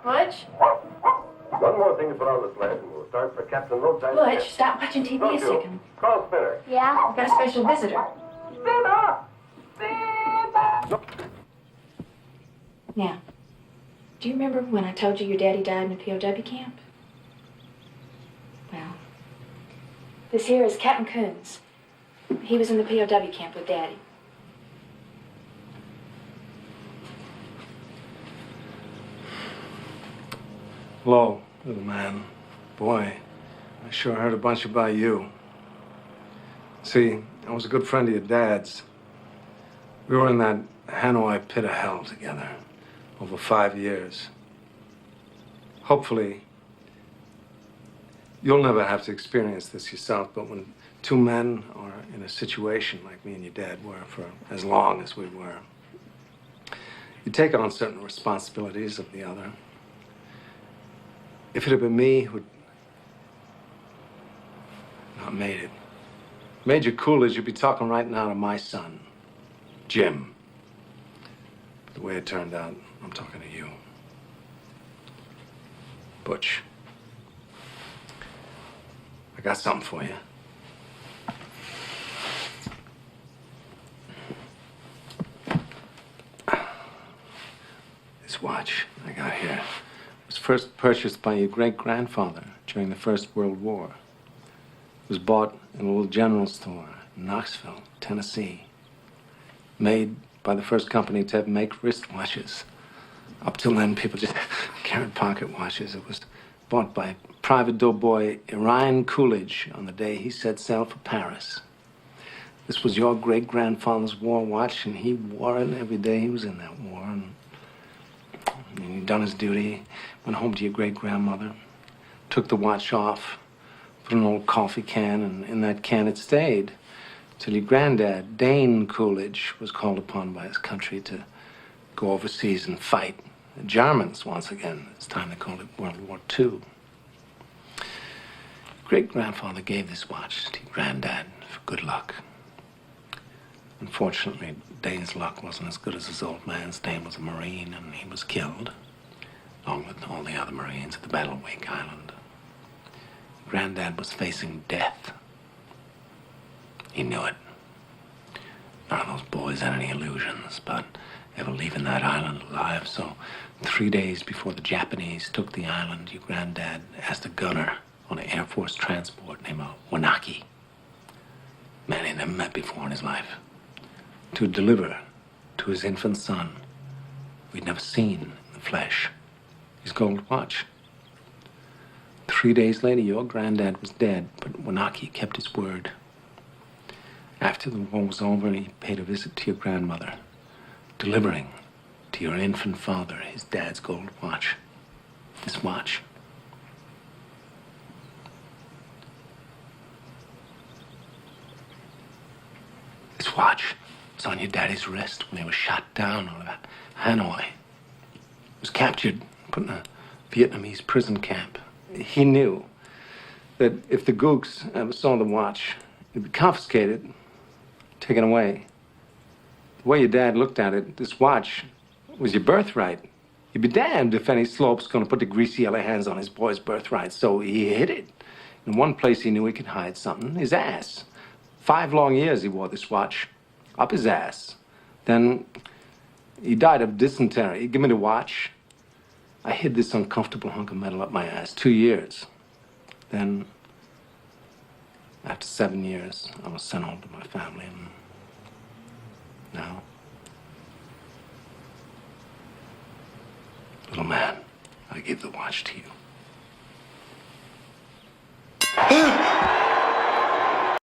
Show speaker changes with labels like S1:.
S1: Butch?
S2: One more thing to put on the sled, and we'll start for Captain Roadside.
S1: Butch, stop watching TV a second.
S2: Call Spinner.
S3: Yeah?
S1: We've got a special visitor.
S2: Spinner! Spinner!
S1: Now, do you remember when I told you your daddy died in a POW camp? Well, this here is Captain Coons. He was in the POW camp with Daddy.
S4: Hello, little man. Boy, I sure heard a bunch about you. See, I was a good friend of your dad's. We were in that Hanoi pit of hell together over 5 years. Hopefully, you'll never have to experience this yourself, but when two men are in a situation like me and your dad were for as long as we were, you take on certain responsibilities of the other. If it had been me who'd not made it, Major Coolidge, you'd be talking right now to my son, Jim. But the way it turned out, I'm talking to you. Butch, I got something for you. This watch I got here was first purchased by your great-grandfather during the First World War. It was bought in a little general store in Knoxville, Tennessee. Made by the first company to make wristwatches. Up till then, people just carried pocket watches. It was bought by Private Doughboy Uorrен Coolidge on the day he set sail for Paris. This was your great-grandfather's war watch, and he wore it every day he was in that war. And he'd done his duty, went home to your great-grandmother, took the watch off, put an old coffee can, and in that can it stayed till your granddad, Dane Coolidge, was called upon by his country to go overseas and fight the Germans once again. This time they called it World War II. Great-grandfather gave this watch to your granddad for good luck. Unfortunately, Dane's luck wasn't as good as his old man's. Dane was a Marine, and he was killed, along with all the other Marines at the Battle of Wake Island. Granddad was facing death. He knew it. None of those boys had any illusions about ever leaving that island alive, so 3 days before the Japanese took the island, your granddad asked a gunner on an Air Force transport named Wanaki, man he'd never met before in his life, to deliver to his infant son, who he'd never seen in the flesh, his gold watch. 3 days later, your granddad was dead, but Wanaki kept his word. After the war was over, he paid a visit to your grandmother, delivering to your infant father his dad's gold watch. This watch. This watch was on your daddy's wrist when he was shot down over Hanoi. He was captured, put in a Vietnamese prison camp. He knew that if the gooks ever saw the watch, it'd be confiscated, taken away. The way your dad looked at it, this watch was your birthright. You'd be damned if any slope's gonna put the greasy yellow hands on his boy's birthright, so he hid it. In one place he knew he could hide something, his ass. 5 long years he wore this watch, up his ass. Then he died of dysentery. He gave me the watch. I hid this uncomfortable hunk of metal up my ass 2 years. Then, after 7 years, I was sent home to my family, and now, little man, I give the watch to you.